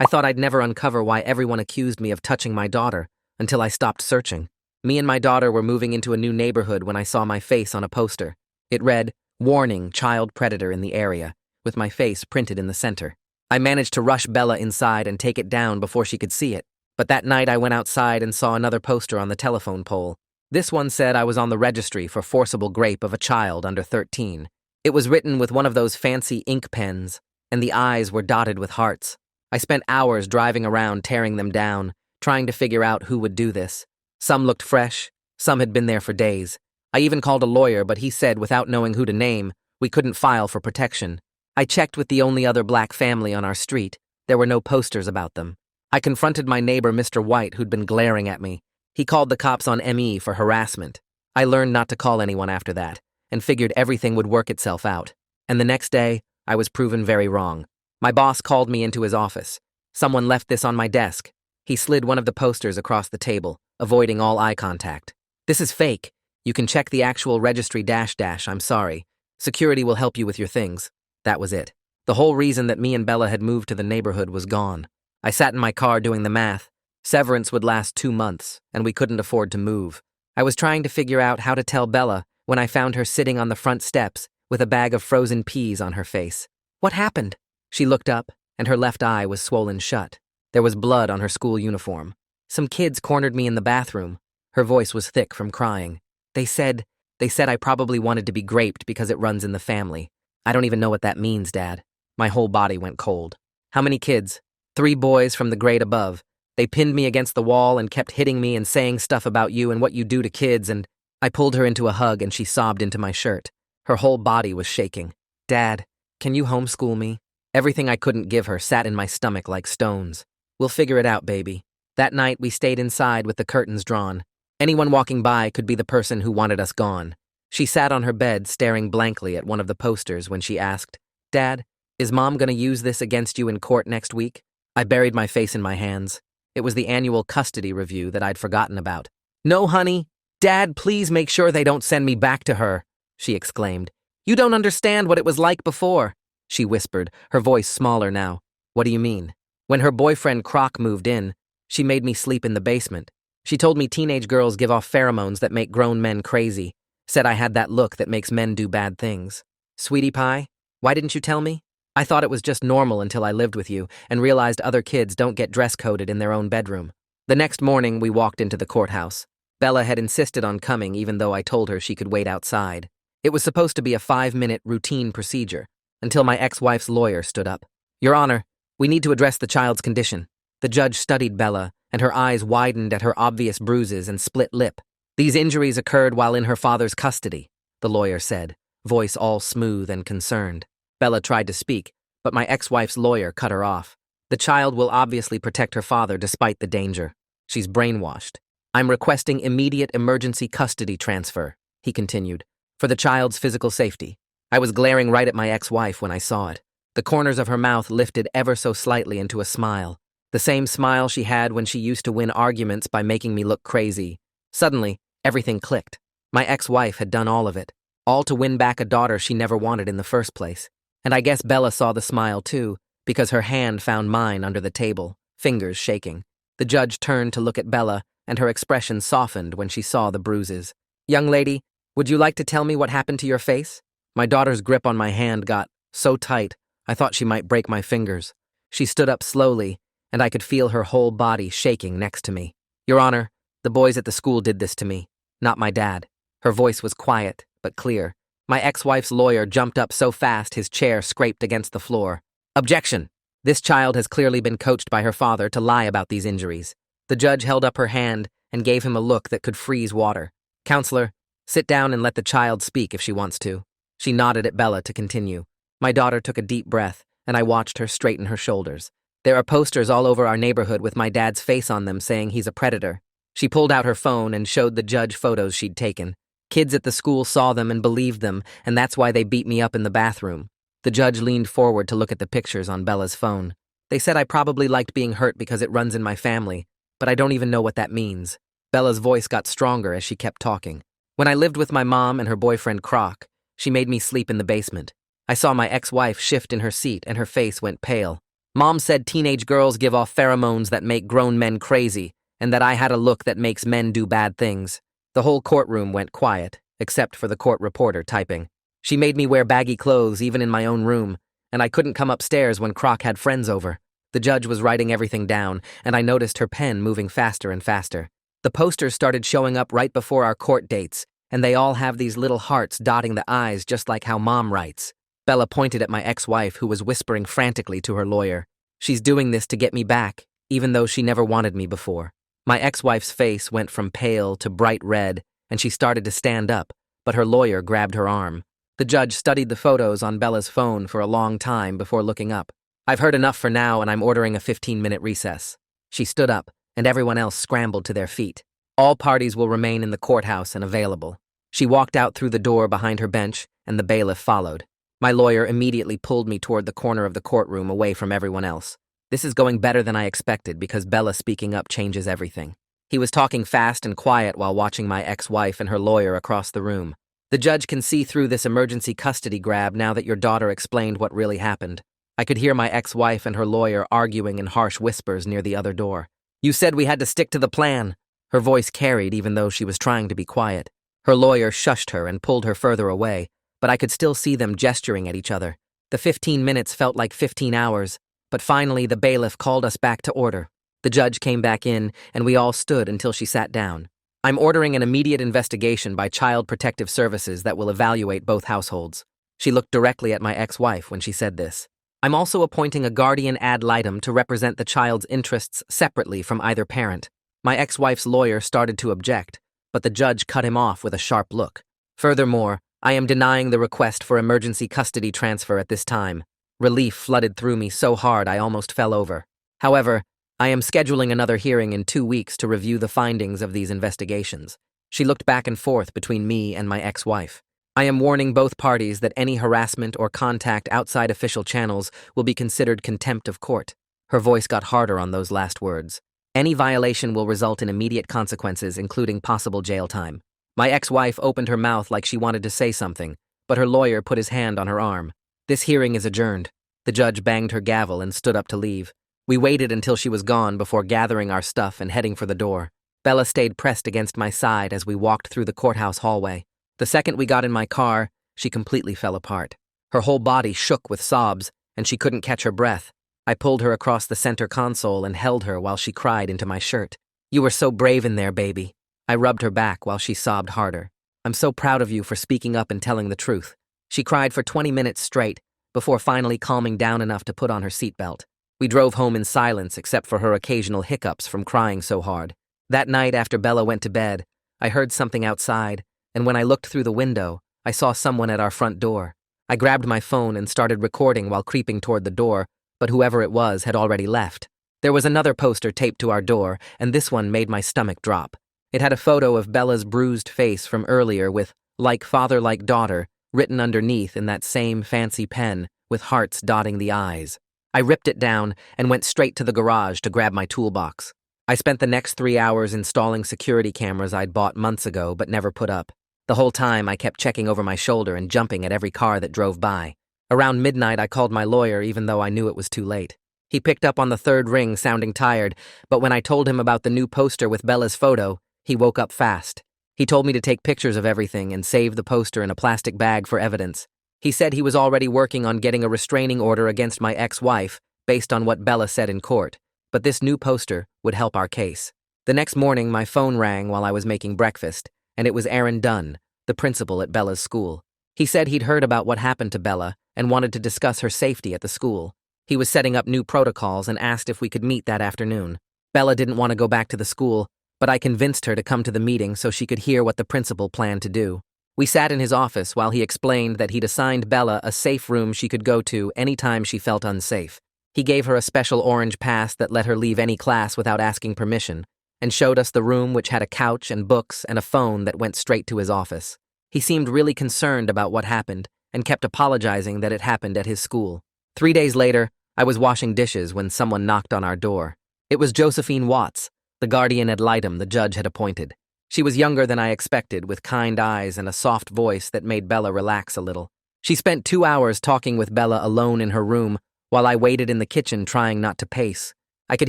I thought I'd never uncover why everyone accused me of touching my daughter until I stopped searching. Me and my daughter were moving into a new neighborhood when I saw my face on a poster. It read, "Warning, child predator in the area," with my face printed in the center. I managed to rush Bella inside and take it down before she could see it. But that night I went outside and saw another poster on the telephone pole. This one said I was on the registry for forcible grape of a child under 13. It was written with one of those fancy ink pens, and the eyes were dotted with hearts. I spent hours driving around tearing them down, trying to figure out who would do this. Some looked fresh, some had been there for days. I even called a lawyer, but he said, without knowing who to name, we couldn't file for protection. I checked with the only other black family on our street. There were no posters about them. I confronted my neighbor, Mr. White, who'd been glaring at me. He called the cops on ME for harassment. I learned not to call anyone after that, and figured everything would work itself out. And the next day, I was proven very wrong. My boss called me into his office. Someone left this on my desk. He slid one of the posters across the table, avoiding all eye contact. "This is fake. You can check the actual registry -- I'm sorry. Security will help you with your things." That was it. The whole reason that me and Bella had moved to the neighborhood was gone. I sat in my car doing the math. Severance would last 2 months, and we couldn't afford to move. I was trying to figure out how to tell Bella when I found her sitting on the front steps with a bag of frozen peas on her face. "What happened?" She looked up, and her left eye was swollen shut. There was blood on her school uniform. "Some kids cornered me in the bathroom." Her voice was thick from crying. They said I probably wanted to be graped because it runs in the family. I don't even know what that means, Dad." My whole body went cold. "How many kids?" 3 boys from the grade above. They pinned me against the wall and kept hitting me and saying stuff about you and what you do to kids, and I pulled her into a hug and she sobbed into my shirt. Her whole body was shaking. "Dad, can you homeschool me?" Everything I couldn't give her sat in my stomach like stones. "We'll figure it out, baby." That night we stayed inside with the curtains drawn. Anyone walking by could be the person who wanted us gone. She sat on her bed staring blankly at one of the posters when she asked, "Dad, is Mom gonna use this against you in court next week?" I buried my face in my hands. It was the annual custody review that I'd forgotten about. "No, honey. Dad, please make sure they don't send me back to her," she exclaimed. "You don't understand what it was like before," she whispered, her voice smaller now. "What do you mean?" "When her boyfriend Croc moved in, she made me sleep in the basement. She told me teenage girls give off pheromones that make grown men crazy. Said I had that look that makes men do bad things. Sweetie pie, why didn't you tell me? I thought it was just normal until I lived with you and realized other kids don't get dress-coded in their own bedroom." The next morning, we walked into the courthouse. Bella had insisted on coming even though I told her she could wait outside. It was supposed to be a 5-minute routine procedure, until my ex-wife's lawyer stood up. "Your Honor, we need to address the child's condition." The judge studied Bella, and her eyes widened at her obvious bruises and split lip. "These injuries occurred while in her father's custody," the lawyer said, voice all smooth and concerned. Bella tried to speak, but my ex-wife's lawyer cut her off. "The child will obviously protect her father despite the danger. She's brainwashed. I'm requesting immediate emergency custody transfer," he continued, "for the child's physical safety." I was glaring right at my ex-wife when I saw it. The corners of her mouth lifted ever so slightly into a smile. The same smile she had when she used to win arguments by making me look crazy. Suddenly, everything clicked. My ex-wife had done all of it, all to win back a daughter she never wanted in the first place. And I guess Bella saw the smile too, because her hand found mine under the table, fingers shaking. The judge turned to look at Bella, and her expression softened when she saw the bruises. "Young lady, would you like to tell me what happened to your face?" My daughter's grip on my hand got so tight, I thought she might break my fingers. She stood up slowly, and I could feel her whole body shaking next to me. "Your Honor, the boys at the school did this to me, not my dad." Her voice was quiet, but clear. My ex-wife's lawyer jumped up so fast his chair scraped against the floor. "Objection! This child has clearly been coached by her father to lie about these injuries." The judge held up her hand and gave him a look that could freeze water. "Counselor, sit down and let the child speak if she wants to." She nodded at Bella to continue. My daughter took a deep breath, and I watched her straighten her shoulders. "There are posters all over our neighborhood with my dad's face on them saying he's a predator." She pulled out her phone and showed the judge photos she'd taken. Kids at the school saw them and believed them, and that's why they beat me up in the bathroom. The judge leaned forward to look at the pictures on Bella's phone. "They said I probably liked being hurt because it runs in my family, but I don't even know what that means." Bella's voice got stronger as she kept talking. "When I lived with my mom and her boyfriend Croc, she made me sleep in the basement. I saw my ex-wife shift in her seat and her face went pale. Mom said teenage girls give off pheromones that make grown men crazy, and that I had a look that makes men do bad things. The whole courtroom went quiet, except for the court reporter typing. She made me wear baggy clothes even in my own room, and I couldn't come upstairs when Croc had friends over. The judge was writing everything down, and I noticed her pen moving faster and faster. The posters started showing up right before our court dates, and they all have these little hearts dotting the I's just like how Mom writes. Bella pointed at my ex-wife, who was whispering frantically to her lawyer. She's doing this to get me back, even though she never wanted me before. My ex-wife's face went from pale to bright red, and she started to stand up, but her lawyer grabbed her arm. The judge studied the photos on Bella's phone for a long time before looking up. I've heard enough for now, and I'm ordering a 15-minute recess. She stood up, and everyone else scrambled to their feet. All parties will remain in the courthouse and available. She walked out through the door behind her bench, and the bailiff followed. My lawyer immediately pulled me toward the corner of the courtroom away from everyone else. This is going better than I expected because Bella speaking up changes everything. He was talking fast and quiet while watching my ex-wife and her lawyer across the room. The judge can see through this emergency custody grab now that your daughter explained what really happened. I could hear my ex-wife and her lawyer arguing in harsh whispers near the other door. You said we had to stick to the plan. Her voice carried even though she was trying to be quiet. Her lawyer shushed her and pulled her further away, but I could still see them gesturing at each other. The 15 minutes felt like 15 hours, but finally the bailiff called us back to order. The judge came back in, and we all stood until she sat down. I'm ordering an immediate investigation by Child Protective Services that will evaluate both households. She looked directly at my ex-wife when she said this. I'm also appointing a guardian ad litem to represent the child's interests separately from either parent. My ex-wife's lawyer started to object, but the judge cut him off with a sharp look. Furthermore, I am denying the request for emergency custody transfer at this time. Relief flooded through me so hard I almost fell over. However, I am scheduling another hearing in 2 weeks to review the findings of these investigations. She looked back and forth between me and my ex-wife. I am warning both parties that any harassment or contact outside official channels will be considered contempt of court. Her voice got harder on those last words. Any violation will result in immediate consequences, including possible jail time. My ex-wife opened her mouth like she wanted to say something, but her lawyer put his hand on her arm. This hearing is adjourned. The judge banged her gavel and stood up to leave. We waited until she was gone before gathering our stuff and heading for the door. Bella stayed pressed against my side as we walked through the courthouse hallway. The second we got in my car, she completely fell apart. Her whole body shook with sobs, and she couldn't catch her breath. I pulled her across the center console and held her while she cried into my shirt. You were so brave in there, baby. I rubbed her back while she sobbed harder. I'm so proud of you for speaking up and telling the truth. She cried for 20 minutes straight, before finally calming down enough to put on her seatbelt. We drove home in silence except for her occasional hiccups from crying so hard. That night after Bella went to bed, I heard something outside, and when I looked through the window, I saw someone at our front door. I grabbed my phone and started recording while creeping toward the door, but whoever it was had already left. There was another poster taped to our door, and this one made my stomach drop. It had a photo of Bella's bruised face from earlier with, like father, like daughter, written underneath in that same fancy pen, with hearts dotting the I's. I ripped it down and went straight to the garage to grab my toolbox. I spent the next 3 hours installing security cameras I'd bought months ago but never put up. The whole time I kept checking over my shoulder and jumping at every car that drove by. Around midnight I called my lawyer even though I knew it was too late. He picked up on the third ring sounding tired, but when I told him about the new poster with Bella's photo, he woke up fast. He told me to take pictures of everything and save the poster in a plastic bag for evidence. He said he was already working on getting a restraining order against my ex-wife based on what Bella said in court, but this new poster would help our case. The next morning my phone rang while I was making breakfast, and it was Aaron Dunn, the principal at Bella's school. He said he'd heard about what happened to Bella and wanted to discuss her safety at the school. He was setting up new protocols and asked if we could meet that afternoon. Bella didn't want to go back to the school, but I convinced her to come to the meeting so she could hear what the principal planned to do. We sat in his office while he explained that he'd assigned Bella a safe room she could go to anytime she felt unsafe. He gave her a special orange pass that let her leave any class without asking permission, and showed us the room which had a couch and books and a phone that went straight to his office. He seemed really concerned about what happened and kept apologizing that it happened at his school. 3 days later, I was washing dishes when someone knocked on our door. It was Josephine Watts, the guardian ad litem the judge had appointed. She was younger than I expected, with kind eyes and a soft voice that made Bella relax a little. She spent 2 hours talking with Bella alone in her room while I waited in the kitchen trying not to pace. I could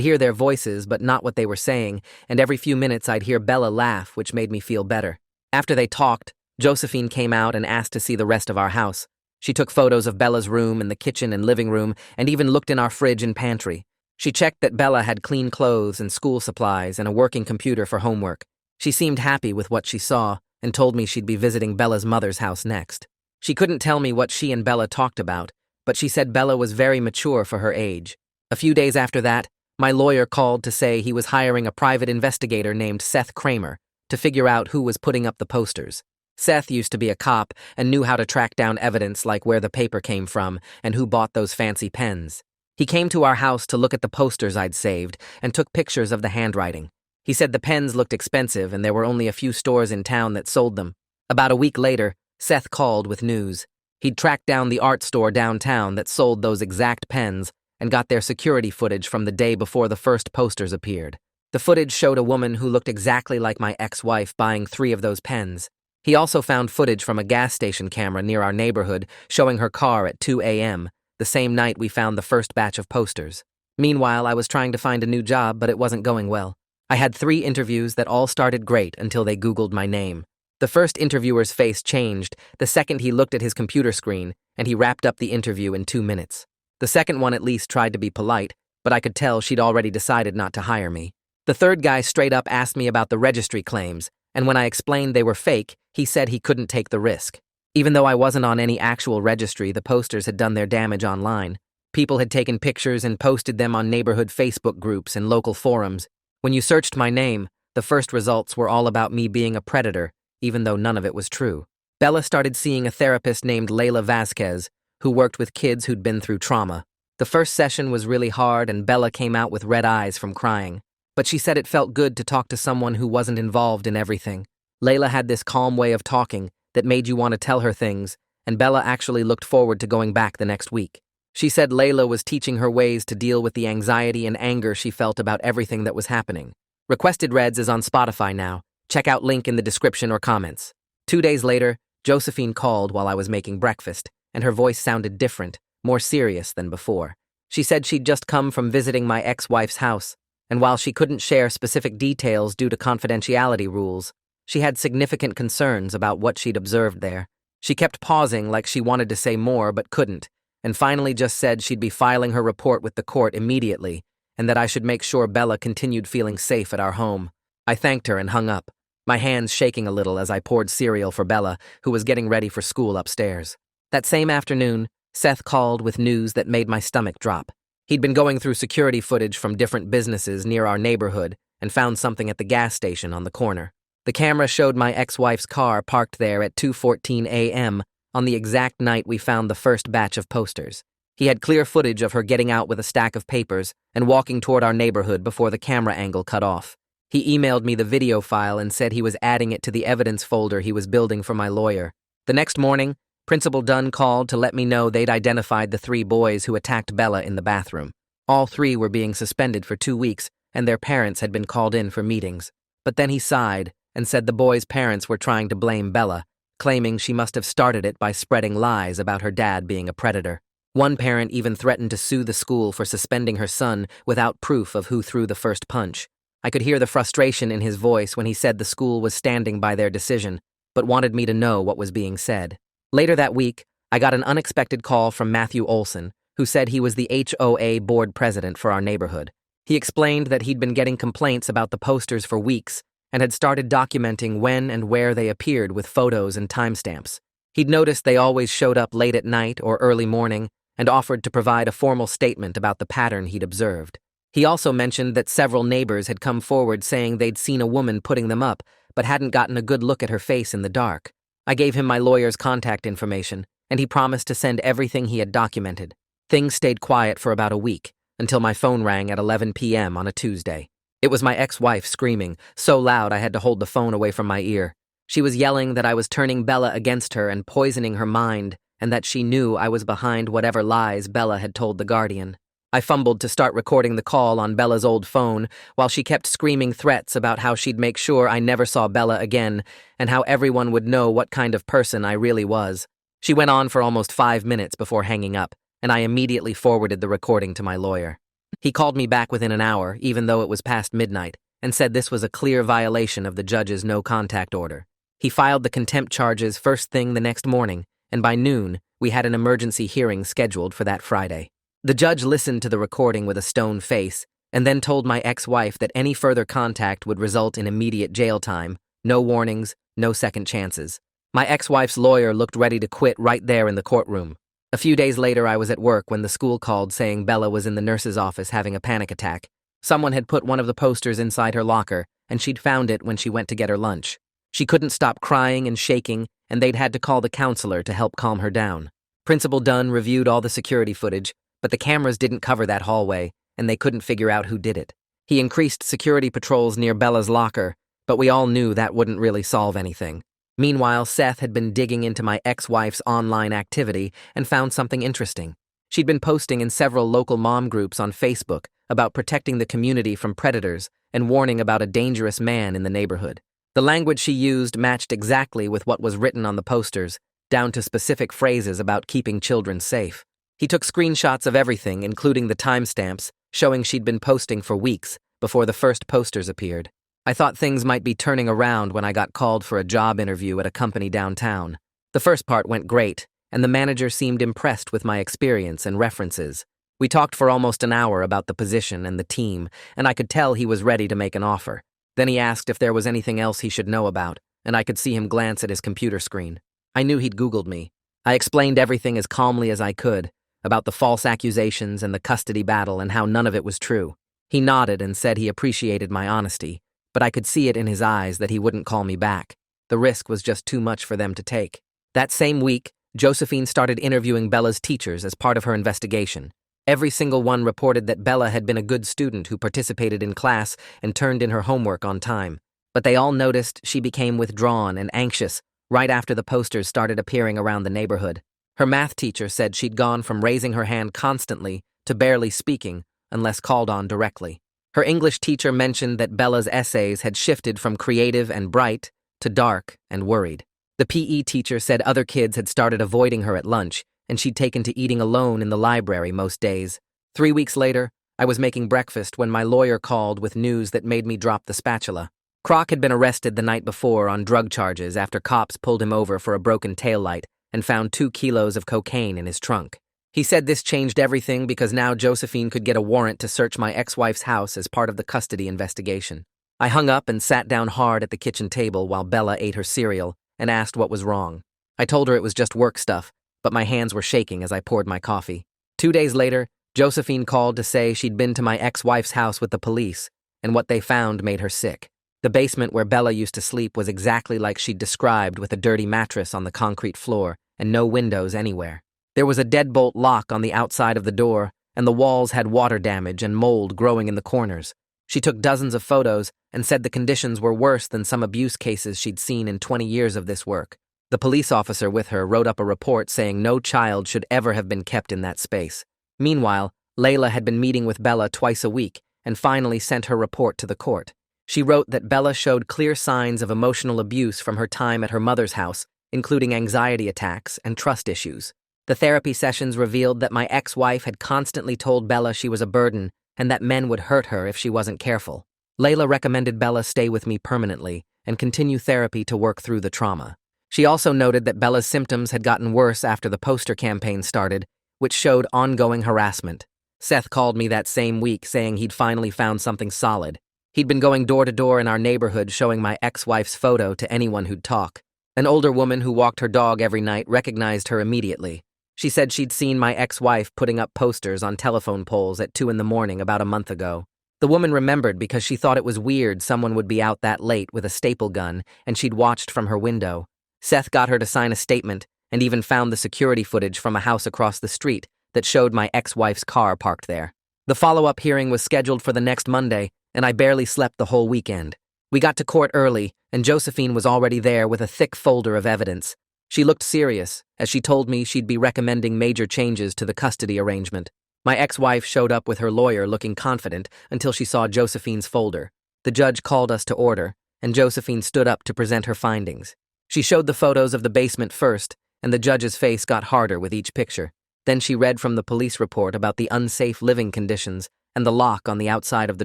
hear their voices, but not what they were saying, and every few minutes I'd hear Bella laugh, which made me feel better. After they talked, Josephine came out and asked to see the rest of our house. She took photos of Bella's room and the kitchen and living room, and even looked in our fridge and pantry. She checked that Bella had clean clothes and school supplies and a working computer for homework. She seemed happy with what she saw and told me she'd be visiting Bella's mother's house next. She couldn't tell me what she and Bella talked about, but she said Bella was very mature for her age. A few days after that, my lawyer called to say he was hiring a private investigator named Seth Kramer to figure out who was putting up the posters. Seth used to be a cop and knew how to track down evidence like where the paper came from and who bought those fancy pens. He came to our house to look at the posters I'd saved and took pictures of the handwriting. He said the pens looked expensive and there were only a few stores in town that sold them. About a week later, Seth called with news. He'd tracked down the art store downtown that sold those exact pens and got their security footage from the day before the first posters appeared. The footage showed a woman who looked exactly like my ex-wife buying 3 of those pens. He also found footage from a gas station camera near our neighborhood showing her car at 2 a.m., the same night we found the first batch of posters. Meanwhile, I was trying to find a new job, but it wasn't going well. I had 3 interviews that all started great until they Googled my name. The first interviewer's face changed the second he looked at his computer screen, and he wrapped up the interview in 2 minutes. The second one at least tried to be polite, but I could tell she'd already decided not to hire me. The third guy straight up asked me about the registry claims, and when I explained they were fake, he said he couldn't take the risk. Even though I wasn't on any actual registry, the posters had done their damage online. People had taken pictures and posted them on neighborhood Facebook groups and local forums. When you searched my name, the first results were all about me being a predator, even though none of it was true. Bella started seeing a therapist named Layla Vasquez, who worked with kids who'd been through trauma. The first session was really hard and Bella came out with red eyes from crying. But she said it felt good to talk to someone who wasn't involved in everything. Layla had this calm way of talking that made you want to tell her things, and Bella actually looked forward to going back the next week. She said Layla was teaching her ways to deal with the anxiety and anger she felt about everything that was happening. Requested Reds is on Spotify now. Check out link in the description or comments. 2 days later, Josephine called while I was making breakfast, and her voice sounded different, more serious than before. She said she'd just come from visiting my ex-wife's house, and while she couldn't share specific details due to confidentiality rules, she had significant concerns about what she'd observed there. She kept pausing like she wanted to say more but couldn't, and finally just said she'd be filing her report with the court immediately, and that I should make sure Bella continued feeling safe at our home. I thanked her and hung up, my hands shaking a little as I poured cereal for Bella, who was getting ready for school upstairs. That same afternoon, Seth called with news that made my stomach drop. He'd been going through security footage from different businesses near our neighborhood and found something at the gas station on the corner. The camera showed my ex-wife's car parked there at 2:14 a.m. on the exact night we found the first batch of posters. He had clear footage of her getting out with a stack of papers and walking toward our neighborhood before the camera angle cut off. He emailed me the video file and said he was adding it to the evidence folder he was building for my lawyer. The next morning, Principal Dunn called to let me know they'd identified the 3 boys who attacked Bella in the bathroom. All 3 were being suspended for 2 weeks, and their parents had been called in for meetings. But then he sighed and said the boys' parents were trying to blame Bella, claiming she must have started it by spreading lies about her dad being a predator. One parent even threatened to sue the school for suspending her son without proof of who threw the first punch. I could hear the frustration in his voice when he said the school was standing by their decision, but wanted me to know what was being said. Later that week, I got an unexpected call from Matthew Olson, who said he was the HOA board president for our neighborhood. He explained that he'd been getting complaints about the posters for weeks and had started documenting when and where they appeared with photos and timestamps. He'd noticed they always showed up late at night or early morning and offered to provide a formal statement about the pattern he'd observed. He also mentioned that several neighbors had come forward saying they'd seen a woman putting them up but hadn't gotten a good look at her face in the dark. I gave him my lawyer's contact information, and he promised to send everything he had documented. Things stayed quiet for about a week, until my phone rang at 11 p.m. on a Tuesday. It was my ex-wife screaming, so loud I had to hold the phone away from my ear. She was yelling that I was turning Bella against her and poisoning her mind, and that she knew I was behind whatever lies Bella had told the Guardian. I fumbled to start recording the call on Bella's old phone while she kept screaming threats about how she'd make sure I never saw Bella again and how everyone would know what kind of person I really was. She went on for almost 5 minutes before hanging up, and I immediately forwarded the recording to my lawyer. He called me back within an hour, even though it was past midnight, and said this was a clear violation of the judge's no-contact order. He filed the contempt charges first thing the next morning, and by noon, we had an emergency hearing scheduled for that Friday. The judge listened to the recording with a stone face, and then told my ex-wife that any further contact would result in immediate jail time, no warnings, no second chances. My ex-wife's lawyer looked ready to quit right there in the courtroom. A few days later, I was at work when the school called saying Bella was in the nurse's office having a panic attack. Someone had put one of the posters inside her locker, and she'd found it when she went to get her lunch. She couldn't stop crying and shaking, and they'd had to call the counselor to help calm her down. Principal Dunn reviewed all the security footage, but the cameras didn't cover that hallway, and they couldn't figure out who did it. He increased security patrols near Bella's locker, but we all knew that wouldn't really solve anything. Meanwhile, Seth had been digging into my ex-wife's online activity and found something interesting. She'd been posting in several local mom groups on Facebook about protecting the community from predators and warning about a dangerous man in the neighborhood. The language she used matched exactly with what was written on the posters, down to specific phrases about keeping children safe. He took screenshots of everything, including the timestamps, showing she'd been posting for weeks before the first posters appeared. I thought things might be turning around when I got called for a job interview at a company downtown. The first part went great, and the manager seemed impressed with my experience and references. We talked for almost an hour about the position and the team, and I could tell he was ready to make an offer. Then he asked if there was anything else he should know about, and I could see him glance at his computer screen. I knew he'd Googled me. I explained everything as calmly as I could, about the false accusations and the custody battle and how none of it was true. He nodded and said he appreciated my honesty, but I could see it in his eyes that he wouldn't call me back. The risk was just too much for them to take. That same week, Josephine started interviewing Bella's teachers as part of her investigation. Every single one reported that Bella had been a good student who participated in class and turned in her homework on time. But they all noticed she became withdrawn and anxious right after the posters started appearing around the neighborhood. Her math teacher said she'd gone from raising her hand constantly to barely speaking unless called on directly. Her English teacher mentioned that Bella's essays had shifted from creative and bright to dark and worried. The PE teacher said other kids had started avoiding her at lunch, and she'd taken to eating alone in the library most days. 3 weeks later, I was making breakfast when my lawyer called with news that made me drop the spatula. Croc had been arrested the night before on drug charges after cops pulled him over for a broken taillight and found 2 kilos of cocaine in his trunk. He said this changed everything because now Josephine could get a warrant to search my ex-wife's house as part of the custody investigation. I hung up and sat down hard at the kitchen table while Bella ate her cereal and asked what was wrong. I told her it was just work stuff, but my hands were shaking as I poured my coffee. 2 days later, Josephine called to say she'd been to my ex-wife's house with the police, and what they found made her sick. The basement where Bella used to sleep was exactly like she'd described, with a dirty mattress on the concrete floor and no windows anywhere. There was a deadbolt lock on the outside of the door, and the walls had water damage and mold growing in the corners. She took dozens of photos and said the conditions were worse than some abuse cases she'd seen in 20 years of this work. The police officer with her wrote up a report saying no child should ever have been kept in that space. Meanwhile, Layla had been meeting with Bella twice a week and finally sent her report to the court. She wrote that Bella showed clear signs of emotional abuse from her time at her mother's house, including anxiety attacks and trust issues. The therapy sessions revealed that my ex-wife had constantly told Bella she was a burden and that men would hurt her if she wasn't careful. Layla recommended Bella stay with me permanently and continue therapy to work through the trauma. She also noted that Bella's symptoms had gotten worse after the poster campaign started, which showed ongoing harassment. Seth called me that same week saying he'd finally found something solid. He'd been going door to door in our neighborhood showing my ex-wife's photo to anyone who'd talk. An older woman who walked her dog every night recognized her immediately. She said she'd seen my ex-wife putting up posters on telephone poles at 2 a.m. about a month ago. The woman remembered because she thought it was weird someone would be out that late with a staple gun, and she'd watched from her window. Seth got her to sign a statement and even found the security footage from a house across the street that showed my ex-wife's car parked there. The follow-up hearing was scheduled for the next Monday, and I barely slept the whole weekend. We got to court early, and Josephine was already there with a thick folder of evidence. She looked serious, as she told me she'd be recommending major changes to the custody arrangement. My ex-wife showed up with her lawyer looking confident until she saw Josephine's folder. The judge called us to order, and Josephine stood up to present her findings. She showed the photos of the basement first, and the judge's face got harder with each picture. Then she read from the police report about the unsafe living conditions and the lock on the outside of the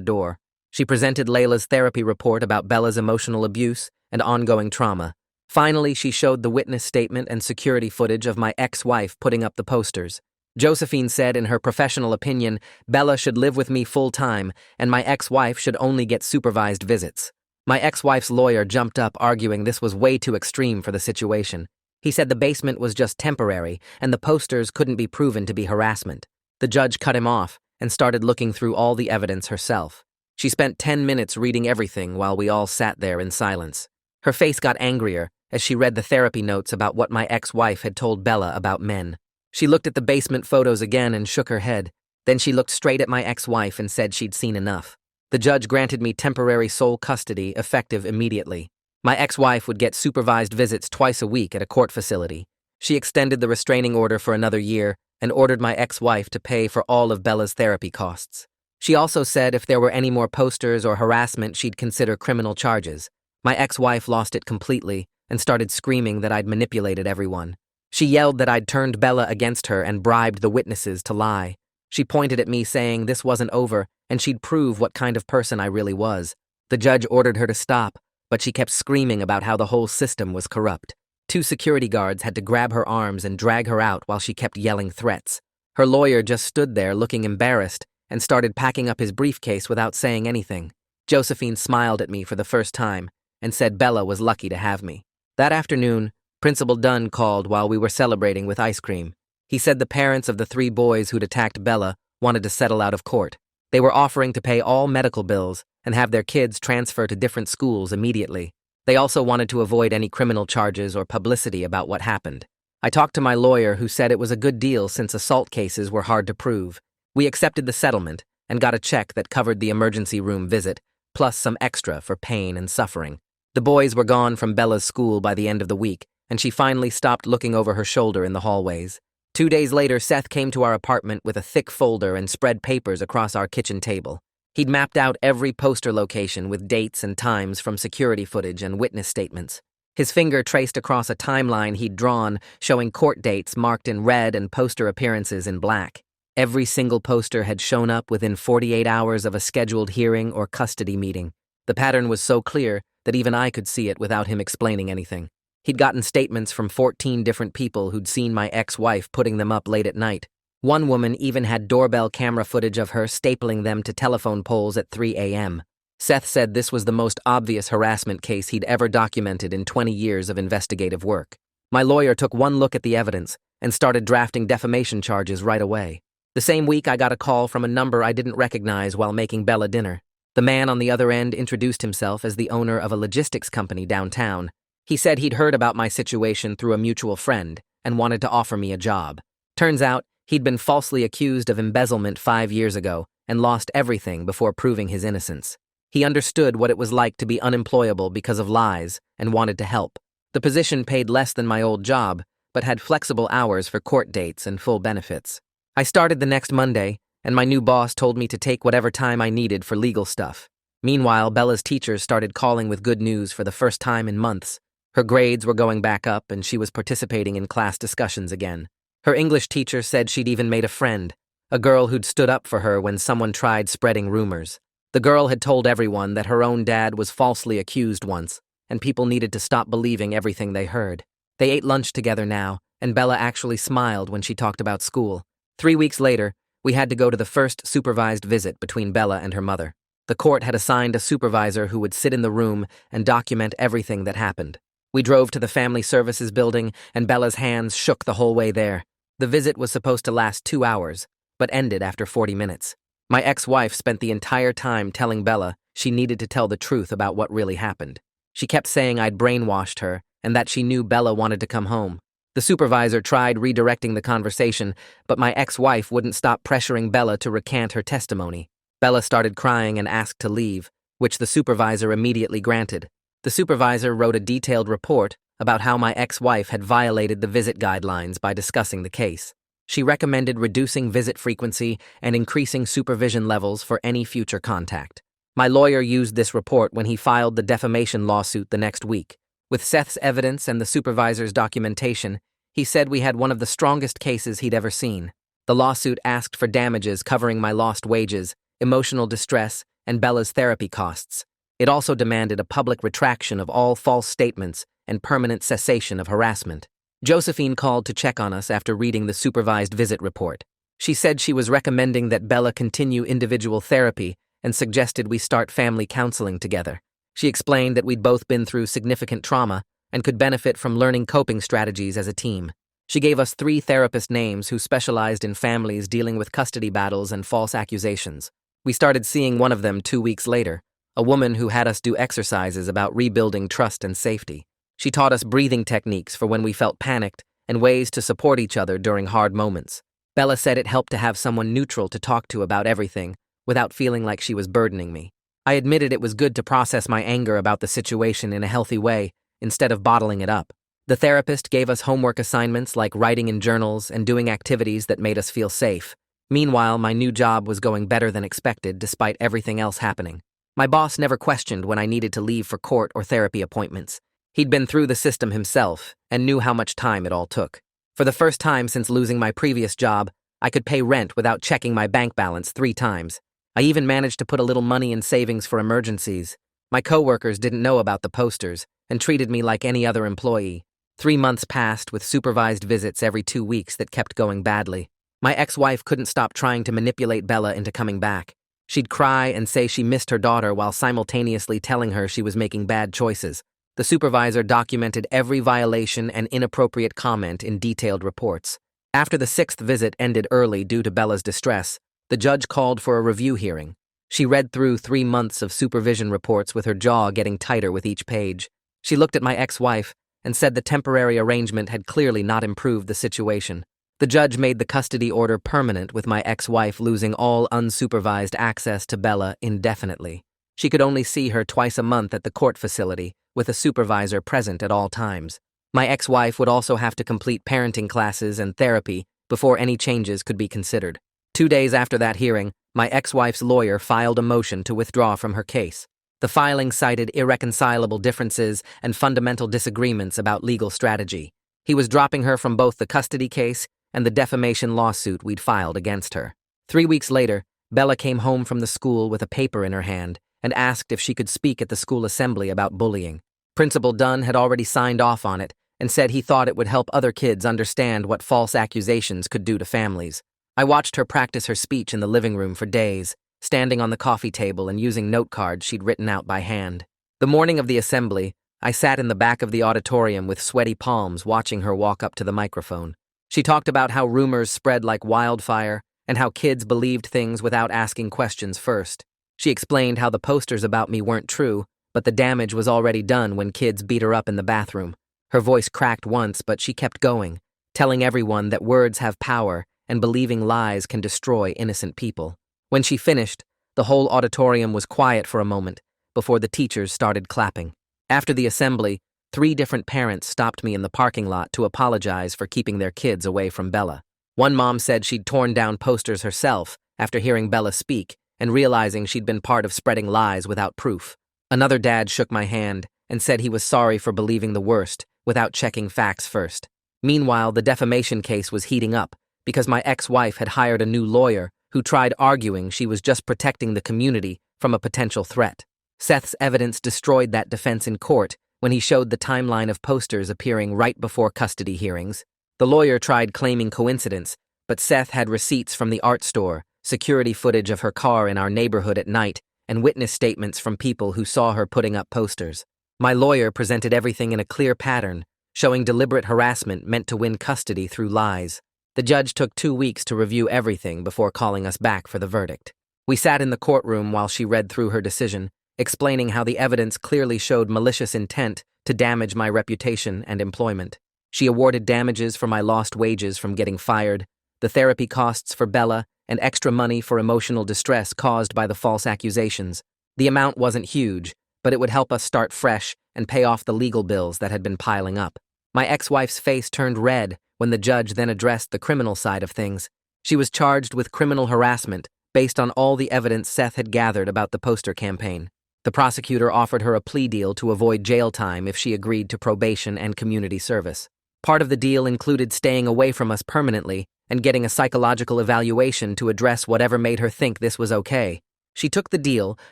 door. She presented Layla's therapy report about Bella's emotional abuse and ongoing trauma. Finally, she showed the witness statement and security footage of my ex-wife putting up the posters. Josephine said in her professional opinion, Bella should live with me full-time and my ex-wife should only get supervised visits. My ex-wife's lawyer jumped up arguing this was way too extreme for the situation. He said the basement was just temporary and the posters couldn't be proven to be harassment. The judge cut him off and started looking through all the evidence herself. She spent 10 minutes reading everything while we all sat there in silence. Her face got angrier as she read the therapy notes about what my ex-wife had told Bella about men. She looked at the basement photos again and shook her head. Then she looked straight at my ex-wife and said she'd seen enough. The judge granted me temporary sole custody, effective immediately. My ex-wife would get supervised visits twice a week at a court facility. She extended the restraining order for another year and ordered my ex-wife to pay for all of Bella's therapy costs. She also said if there were any more posters or harassment, she'd consider criminal charges. My ex-wife lost it completely and started screaming that I'd manipulated everyone. She yelled that I'd turned Bella against her and bribed the witnesses to lie. She pointed at me saying this wasn't over and she'd prove what kind of person I really was. The judge ordered her to stop, but she kept screaming about how the whole system was corrupt. 2 security guards had to grab her arms and drag her out while she kept yelling threats. Her lawyer just stood there looking embarrassed and started packing up his briefcase without saying anything. Josephine smiled at me for the first time and said Bella was lucky to have me. That afternoon, Principal Dunn called while we were celebrating with ice cream. He said the parents of the 3 boys who'd attacked Bella wanted to settle out of court. They were offering to pay all medical bills and have their kids transfer to different schools immediately. They also wanted to avoid any criminal charges or publicity about what happened. I talked to my lawyer who said it was a good deal since assault cases were hard to prove. We accepted the settlement and got a check that covered the emergency room visit, plus some extra for pain and suffering. The boys were gone from Bella's school by the end of the week, and she finally stopped looking over her shoulder in the hallways. 2 days later, Seth came to our apartment with a thick folder and spread papers across our kitchen table. He'd mapped out every poster location with dates and times from security footage and witness statements. His finger traced across a timeline he'd drawn, showing court dates marked in red and poster appearances in black. Every single poster had shown up within 48 hours of a scheduled hearing or custody meeting. The pattern was so clear that even I could see it without him explaining anything. He'd gotten statements from 14 different people who'd seen my ex-wife putting them up late at night. One woman even had doorbell camera footage of her stapling them to telephone poles at 3 a.m. Seth said this was the most obvious harassment case he'd ever documented in 20 years of investigative work. My lawyer took one look at the evidence and started drafting defamation charges right away. The same week, I got a call from a number I didn't recognize while making Bella dinner. The man on the other end introduced himself as the owner of a logistics company downtown. He said he'd heard about my situation through a mutual friend and wanted to offer me a job. Turns out, he'd been falsely accused of embezzlement 5 years ago and lost everything before proving his innocence. He understood what it was like to be unemployable because of lies and wanted to help. The position paid less than my old job, but had flexible hours for court dates and full benefits. I started the next Monday, and my new boss told me to take whatever time I needed for legal stuff. Meanwhile, Bella's teachers started calling with good news for the first time in months. Her grades were going back up, and she was participating in class discussions again. Her English teacher said she'd even made a friend, a girl who'd stood up for her when someone tried spreading rumors. The girl had told everyone that her own dad was falsely accused once, and people needed to stop believing everything they heard. They ate lunch together now, and Bella actually smiled when she talked about school. 3 weeks later, we had to go to the first supervised visit between Bella and her mother. The court had assigned a supervisor who would sit in the room and document everything that happened. We drove to the Family Services building, and Bella's hands shook the whole way there. The visit was supposed to last 2 hours, but ended after 40 minutes. My ex-wife spent the entire time telling Bella she needed to tell the truth about what really happened. She kept saying I'd brainwashed her and that she knew Bella wanted to come home. The supervisor tried redirecting the conversation, but my ex-wife wouldn't stop pressuring Bella to recant her testimony. Bella started crying and asked to leave, which the supervisor immediately granted. The supervisor wrote a detailed report about how my ex-wife had violated the visit guidelines by discussing the case. She recommended reducing visit frequency and increasing supervision levels for any future contact. My lawyer used this report when he filed the defamation lawsuit the next week. With Seth's evidence and the supervisor's documentation, He said we had one of the strongest cases he'd ever seen. The lawsuit asked for damages covering my lost wages, emotional distress, and Bella's therapy costs. It also demanded a public retraction of all false statements and permanent cessation of harassment. Josephine called to check on us after reading the supervised visit report. She said she was recommending that Bella continue individual therapy and suggested we start family counseling together. She explained that we'd both been through significant trauma and could benefit from learning coping strategies as a team. She gave us 3 therapist names who specialized in families dealing with custody battles and false accusations. We started seeing one of them 2 weeks later, a woman who had us do exercises about rebuilding trust and safety. She taught us breathing techniques for when we felt panicked and ways to support each other during hard moments. Bella said it helped to have someone neutral to talk to about everything without feeling like she was burdening me. I admitted it was good to process my anger about the situation in a healthy way instead of bottling it up. The therapist gave us homework assignments like writing in journals and doing activities that made us feel safe. Meanwhile, my new job was going better than expected despite everything else happening. My boss never questioned when I needed to leave for court or therapy appointments. He'd been through the system himself and knew how much time it all took. For the first time since losing my previous job, I could pay rent without checking my bank balance 3 times. I even managed to put a little money in savings for emergencies. My coworkers didn't know about the posters and treated me like any other employee. 3 months passed with supervised visits every 2 weeks that kept going badly. My ex-wife couldn't stop trying to manipulate Bella into coming back. She'd cry and say she missed her daughter while simultaneously telling her she was making bad choices. The supervisor documented every violation and inappropriate comment in detailed reports. After the 6th visit ended early due to Bella's distress, the judge called for a review hearing. She read through 3 months of supervision reports with her jaw getting tighter with each page. She looked at my ex-wife and said the temporary arrangement had clearly not improved the situation. The judge made the custody order permanent with my ex-wife losing all unsupervised access to Bella indefinitely. She could only see her twice a month at the court facility, with a supervisor present at all times. My ex-wife would also have to complete parenting classes and therapy before any changes could be considered. 2 days after that hearing, my ex-wife's lawyer filed a motion to withdraw from her case. The filing cited irreconcilable differences and fundamental disagreements about legal strategy. He was dropping her from both the custody case and the defamation lawsuit we'd filed against her. 3 weeks later, Bella came home from the school with a paper in her hand and asked if she could speak at the school assembly about bullying. Principal Dunn had already signed off on it and said he thought it would help other kids understand what false accusations could do to families. I watched her practice her speech in the living room for days, standing on the coffee table and using note cards she'd written out by hand. The morning of the assembly, I sat in the back of the auditorium with sweaty palms watching her walk up to the microphone. She talked about how rumors spread like wildfire and how kids believed things without asking questions first. She explained how the posters about me weren't true, but the damage was already done when kids beat her up in the bathroom. Her voice cracked once, but she kept going, telling everyone that words have power and believing lies can destroy innocent people. When she finished, the whole auditorium was quiet for a moment before the teachers started clapping. After the assembly, 3 different parents stopped me in the parking lot to apologize for keeping their kids away from Bella. One mom said she'd torn down posters herself after hearing Bella speak and realizing she'd been part of spreading lies without proof. Another dad shook my hand and said he was sorry for believing the worst without checking facts first. Meanwhile, the defamation case was heating up because my ex-wife had hired a new lawyer who tried arguing she was just protecting the community from a potential threat. Seth's evidence destroyed that defense in court when he showed the timeline of posters appearing right before custody hearings. The lawyer tried claiming coincidence, but Seth had receipts from the art store, security footage of her car in our neighborhood at night, and witness statements from people who saw her putting up posters. My lawyer presented everything in a clear pattern, showing deliberate harassment meant to win custody through lies. The judge took 2 weeks to review everything before calling us back for the verdict. We sat in the courtroom while she read through her decision, explaining how the evidence clearly showed malicious intent to damage my reputation and employment. She awarded damages for my lost wages from getting fired, the therapy costs for Bella, and extra money for emotional distress caused by the false accusations. The amount wasn't huge, but it would help us start fresh and pay off the legal bills that had been piling up. My ex-wife's face turned red when the judge then addressed the criminal side of things. She was charged with criminal harassment based on all the evidence Seth had gathered about the poster campaign. The prosecutor offered her a plea deal to avoid jail time if she agreed to probation and community service. Part of the deal included staying away from us permanently and getting a psychological evaluation to address whatever made her think this was okay. She took the deal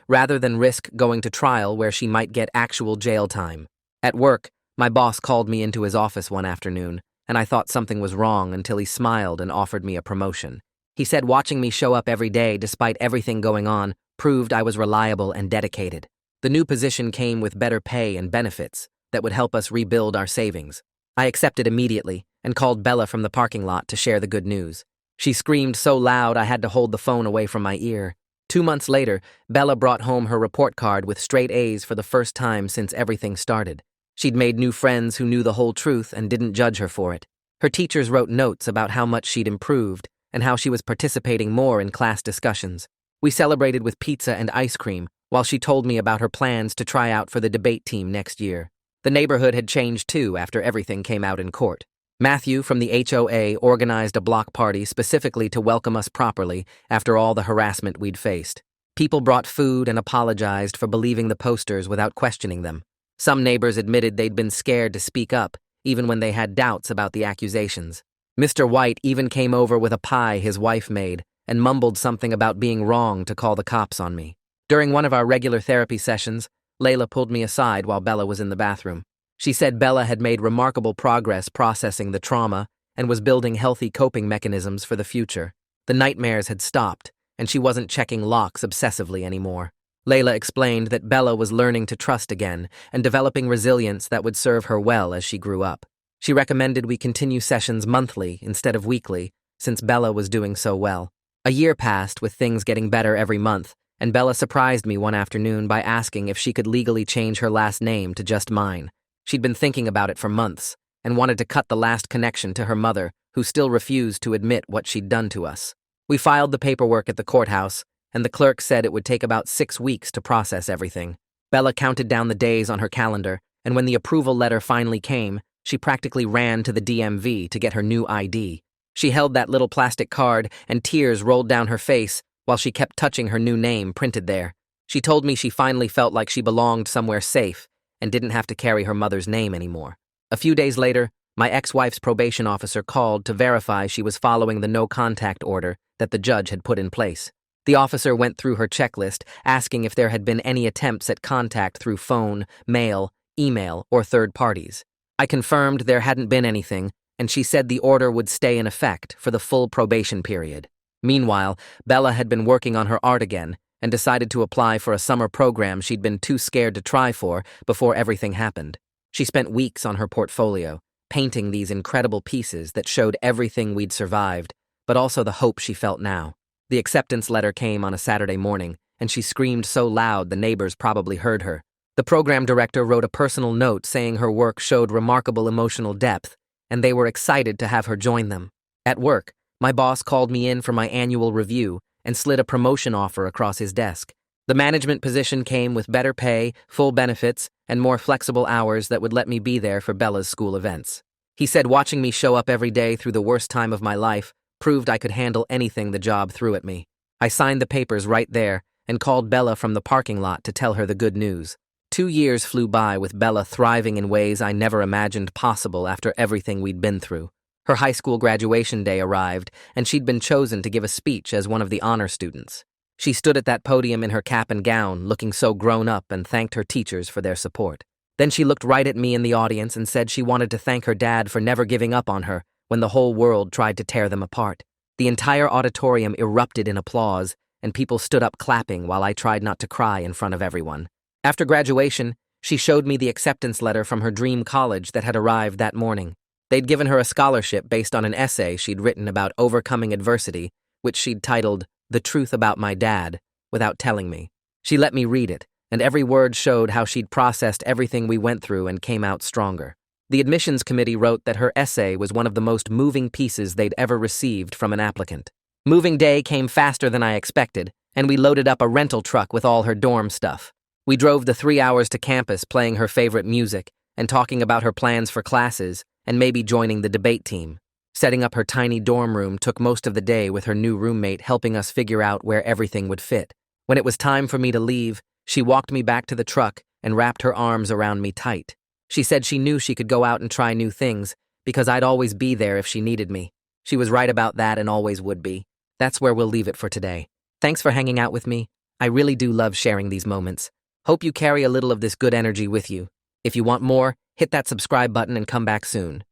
rather than risk going to trial where she might get actual jail time. At work, my boss called me into his office one afternoon, and I thought something was wrong until he smiled and offered me a promotion. He said watching me show up every day despite everything going on proved I was reliable and dedicated. The new position came with better pay and benefits that would help us rebuild our savings. I accepted immediately and called Bella from the parking lot to share the good news. She screamed so loud I had to hold the phone away from my ear. 2 months later, Bella brought home her report card with straight A's for the first time since everything started. She'd made new friends who knew the whole truth and didn't judge her for it. Her teachers wrote notes about how much she'd improved and how she was participating more in class discussions. We celebrated with pizza and ice cream while she told me about her plans to try out for the debate team next year. The neighborhood had changed too after everything came out in court. Matthew from the HOA organized a block party specifically to welcome us properly after all the harassment we'd faced. People brought food and apologized for believing the posters without questioning them. Some neighbors admitted they'd been scared to speak up, even when they had doubts about the accusations. Mr. White even came over with a pie his wife made and mumbled something about being wrong to call the cops on me. During one of our regular therapy sessions, Layla pulled me aside while Bella was in the bathroom. She said Bella had made remarkable progress processing the trauma and was building healthy coping mechanisms for the future. The nightmares had stopped, and she wasn't checking locks obsessively anymore. Layla explained that Bella was learning to trust again and developing resilience that would serve her well as she grew up. She recommended we continue sessions monthly instead of weekly, since Bella was doing so well. A year passed with things getting better every month, and Bella surprised me one afternoon by asking if she could legally change her last name to just mine. She'd been thinking about it for months and wanted to cut the last connection to her mother, who still refused to admit what she'd done to us. We filed the paperwork at the courthouse, and the clerk said it would take about 6 weeks to process everything. Bella counted down the days on her calendar, and when the approval letter finally came, she practically ran to the DMV to get her new ID. She held that little plastic card, and tears rolled down her face while she kept touching her new name printed there. She told me she finally felt like she belonged somewhere safe and didn't have to carry her mother's name anymore. A few days later, my ex-wife's probation officer called to verify she was following the no-contact order that the judge had put in place. The officer went through her checklist, asking if there had been any attempts at contact through phone, mail, email, or third parties. I confirmed there hadn't been anything, and she said the order would stay in effect for the full probation period. Meanwhile, Bella had been working on her art again and decided to apply for a summer program she'd been too scared to try for before everything happened. She spent weeks on her portfolio, painting these incredible pieces that showed everything we'd survived, but also the hope she felt now. The acceptance letter came on a Saturday morning, and she screamed so loud the neighbors probably heard her. The program director wrote a personal note saying her work showed remarkable emotional depth, and they were excited to have her join them. At work, my boss called me in for my annual review and slid a promotion offer across his desk. The management position came with better pay, full benefits, and more flexible hours that would let me be there for Bella's school events. He said watching me show up every day through the worst time of my life proved I could handle anything the job threw at me. I signed the papers right there and called Bella from the parking lot to tell her the good news. 2 years flew by with Bella thriving in ways I never imagined possible after everything we'd been through. Her high school graduation day arrived, and she'd been chosen to give a speech as one of the honor students. She stood at that podium in her cap and gown, looking so grown up, and thanked her teachers for their support. Then she looked right at me in the audience and said she wanted to thank her dad for never giving up on her when the whole world tried to tear them apart. The entire auditorium erupted in applause, and people stood up clapping while I tried not to cry in front of everyone. After graduation, she showed me the acceptance letter from her dream college that had arrived that morning. They'd given her a scholarship based on an essay she'd written about overcoming adversity, which she'd titled "The Truth About My Dad," without telling me. She let me read it, and every word showed how she'd processed everything we went through and came out stronger. The admissions committee wrote that her essay was one of the most moving pieces they'd ever received from an applicant. Moving day came faster than I expected, and we loaded up a rental truck with all her dorm stuff. We drove the 3 hours to campus playing her favorite music and talking about her plans for classes and maybe joining the debate team. Setting up her tiny dorm room took most of the day with her new roommate helping us figure out where everything would fit. When it was time for me to leave, she walked me back to the truck and wrapped her arms around me tight. She said she knew she could go out and try new things because I'd always be there if she needed me. She was right about that and always would be. That's where we'll leave it for today. Thanks for hanging out with me. I really do love sharing these moments. Hope you carry a little of this good energy with you. If you want more, hit that subscribe button and come back soon.